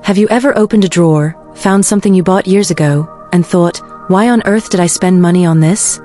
Have you ever opened a drawer, found something you bought years ago, and thought, why on earth did I spend money on this?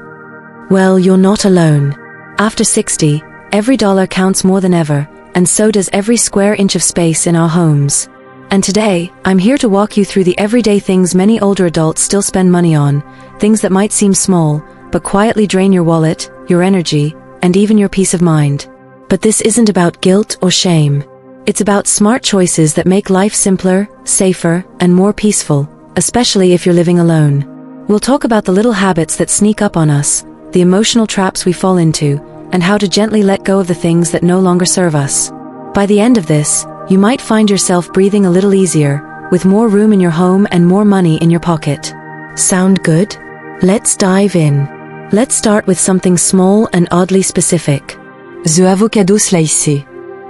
Well, you're not alone. After 60, every dollar counts more than ever, and so does every square inch of space in our homes. And today, I'm here to walk you through the everyday things many older adults still spend money on, things that might seem small, but quietly drain your wallet, your energy, and even your peace of mind. But this isn't about guilt or shame. It's about smart choices that make life simpler, safer, and more peaceful, especially if you're living alone. We'll talk about the little habits that sneak up on us, the emotional traps we fall into, and how to gently let go of the things that no longer serve us. By the end of this, you might find yourself breathing a little easier, with more room in your home and more money in your pocket. Sound good? Let's dive in. Let's start with something small and oddly specific. The avocado slice.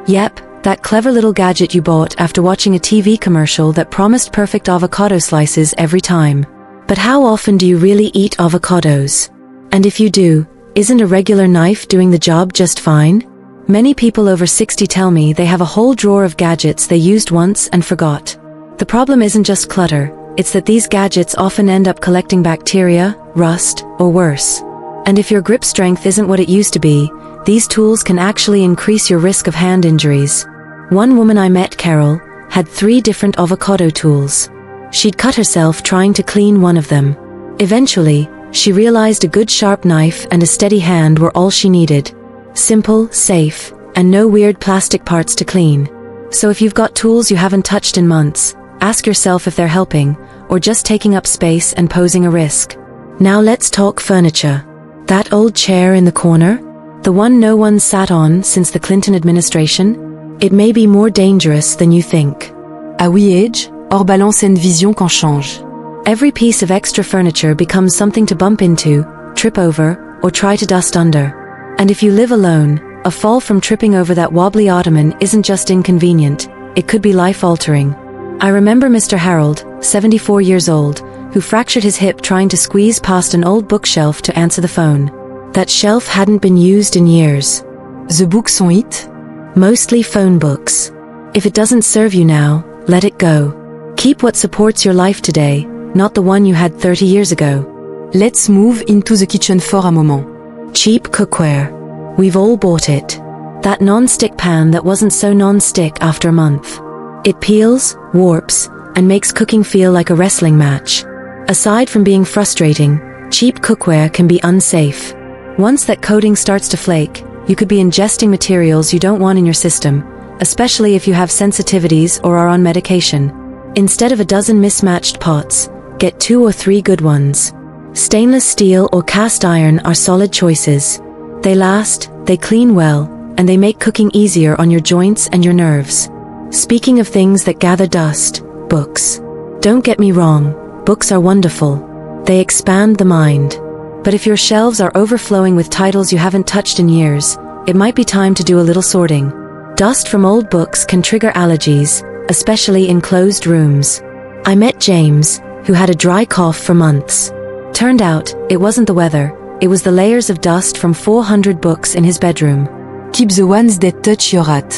Yep, that clever little gadget you bought after watching a TV commercial that promised perfect avocado slices every time. But how often do you really eat avocados? And if you do, isn't a regular knife doing the job just fine? Many people over 60 tell me they have a whole drawer of gadgets they used once and forgot. The problem isn't just clutter, it's that these gadgets often end up collecting bacteria, rust, or worse. And if your grip strength isn't what it used to be, these tools can actually increase your risk of hand injuries. One woman I met, Carol, had 3 different avocado tools. She'd cut herself trying to clean one of them. Eventually, she realized a good sharp knife and a steady hand were all she needed. Simple, safe, and no weird plastic parts to clean. So if you've got tools you haven't touched in months, ask yourself if they're helping, or just taking up space and posing a risk. Now let's talk furniture. That old chair in the corner? The one no one sat on since the Clinton administration? It may be more dangerous than you think. Ah oui, age, hors balance and vision qu'en change. Every piece of extra furniture becomes something to bump into, trip over, or try to dust under. And if you live alone, a fall from tripping over that wobbly ottoman isn't just inconvenient, it could be life-altering. I remember Mr. Harold, 74 years old, who fractured his hip trying to squeeze past an old bookshelf to answer the phone. That shelf hadn't been used in years. The books sont it? Mostly phone books. If it doesn't serve you now, let it go. Keep what supports your life today, not the one you had 30 years ago. Let's move into the kitchen for a moment. Cheap cookware. We've all bought it. That non-stick pan that wasn't so non-stick after a month. It peels, warps, and makes cooking feel like a wrestling match. Aside from being frustrating, cheap cookware can be unsafe. Once that coating starts to flake, you could be ingesting materials you don't want in your system, especially if you have sensitivities or are on medication. Instead of a dozen mismatched pots, get 2 or 3 good ones. Stainless steel or cast iron are solid choices. They last, they clean well, and they make cooking easier on your joints and your nerves. Speaking of things that gather dust, books. Don't get me wrong, books are wonderful. They expand the mind. But if your shelves are overflowing with titles you haven't touched in years, it might be time to do a little sorting. Dust from old books can trigger allergies, especially in closed rooms. I met James, who had a dry cough for months. Turned out, it wasn't the weather, it was the layers of dust from 400 books in his bedroom. Keep the ones that touch your heart.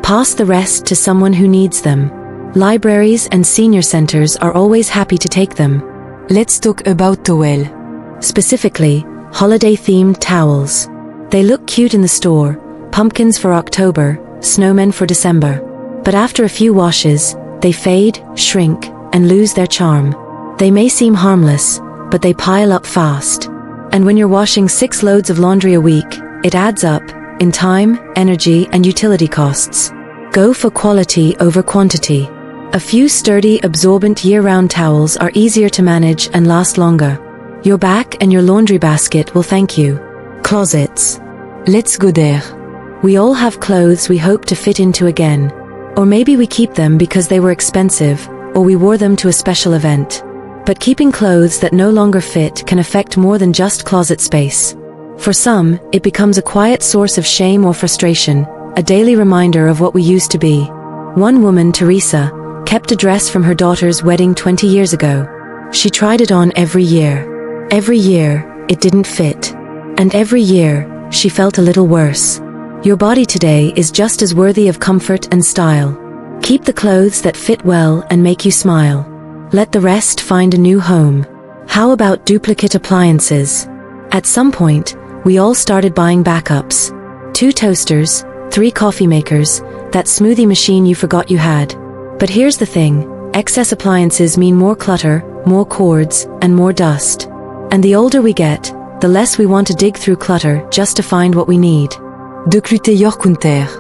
Pass the rest to someone who needs them. Libraries and senior centers are always happy to take them. Let's talk about towel. Specifically, holiday-themed towels. They look cute in the store, pumpkins for October, snowmen for December. But after a few washes, they fade, shrink, and lose their charm. They may seem harmless, but they pile up fast. And when you're washing 6 loads of laundry a week, it adds up, in time, energy, and utility costs. Go for quality over quantity. A few sturdy, absorbent year-round towels are easier to manage and last longer. Your back and your laundry basket will thank you. Closets. Let's go there. We all have clothes we hope to fit into again. Or maybe we keep them because they were expensive, or we wore them to a special event. But keeping clothes that no longer fit can affect more than just closet space. For some, it becomes a quiet source of shame or frustration, a daily reminder of what we used to be. One woman, Teresa, kept a dress from her daughter's wedding 20 years ago. She tried it on every year. Every year, it didn't fit. And every year, she felt a little worse. Your body today is just as worthy of comfort and style. Keep the clothes that fit well and make you smile. Let the rest find a new home. How about duplicate appliances? At some point, we all started buying backups. 2 toasters, 3 coffee makers, that smoothie machine you forgot you had. But here's the thing, excess appliances mean more clutter, more cords, and more dust. And the older we get, the less we want to dig through clutter just to find what we need. De clutter kunter.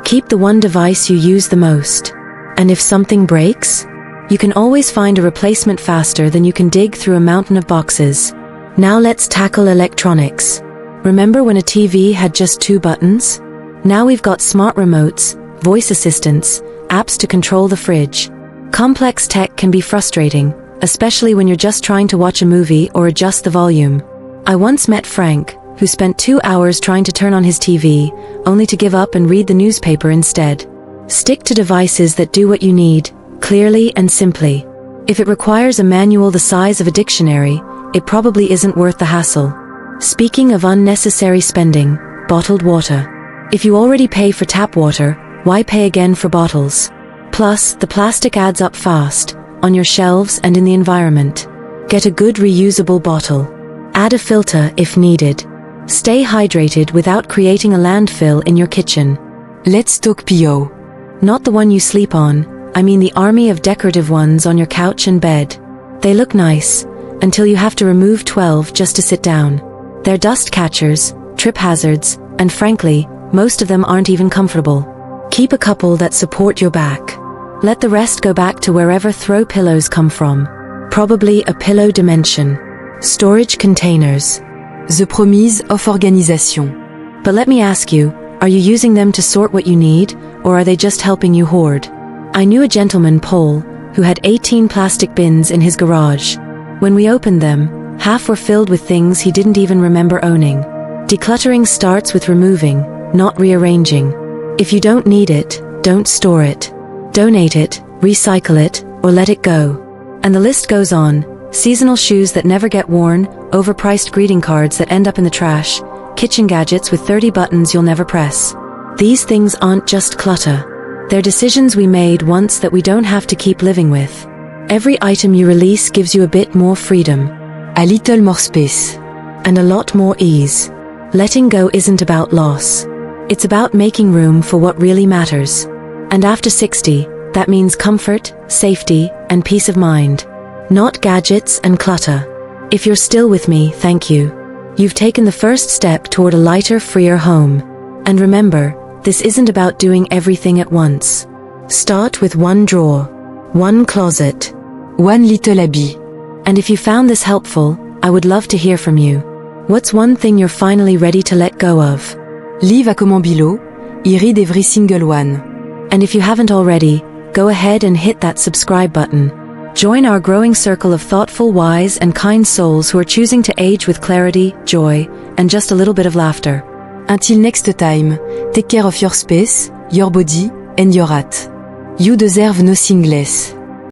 Keep the one device you use the most. And if something breaks, you can always find a replacement faster than you can dig through a mountain of boxes. Now let's tackle electronics. Remember when a TV had just 2 buttons? Now we've got smart remotes, voice assistants, apps to control the fridge. Complex tech can be frustrating, especially when you're just trying to watch a movie or adjust the volume. I once met Frank, who spent 2 hours trying to turn on his TV, only to give up and read the newspaper instead. Stick to devices that do what you need, clearly and simply. If it requires a manual the size of a dictionary, it probably isn't worth the hassle. Speaking of unnecessary spending, bottled water. If you already pay for tap water, why pay again for bottles? Plus, the plastic adds up fast, on your shelves and in the environment. Get a good reusable bottle. Add a filter if needed. Stay hydrated without creating a landfill in your kitchen. Let's talk PO. Not the one you sleep on, I mean the army of decorative ones on your couch and bed. They look nice, until you have to remove 12 just to sit down. They're dust catchers, trip hazards, and frankly, most of them aren't even comfortable. Keep a couple that support your back. Let the rest go back to wherever throw pillows come from. Probably a pillow dimension. Storage containers. The promise of organisation. But let me ask you, are you using them to sort what you need, or are they just helping you hoard? I knew a gentleman, Paul, who had 18 plastic bins in his garage. When we opened them, half were filled with things he didn't even remember owning. Decluttering starts with removing, not rearranging. If you don't need it, don't store it. Donate it, recycle it, or let it go. And the list goes on. Seasonal shoes that never get worn, overpriced greeting cards that end up in the trash, kitchen gadgets with 30 buttons you'll never press. These things aren't just clutter. They're decisions we made once that we don't have to keep living with. Every item you release gives you a bit more freedom. A little more space. And a lot more ease. Letting go isn't about loss. It's about making room for what really matters. And after 60, that means comfort, safety, and peace of mind. Not gadgets and clutter. If you're still with me, thank you. You've taken the first step toward a lighter, freer home. And remember, this isn't about doing everything at once. Start with 1 drawer, 1 closet, 1 little habit. And if you found this helpful, I would love to hear from you. What's one thing you're finally ready to let go of? Leave a comment below, I read every single one. And if you haven't already, go ahead and hit that subscribe button. Join our growing circle of thoughtful, wise, and kind souls who are choosing to age with clarity, joy, and just a little bit of laughter. Until next time, take care of your space, your body, and your heart. You deserve nothing less.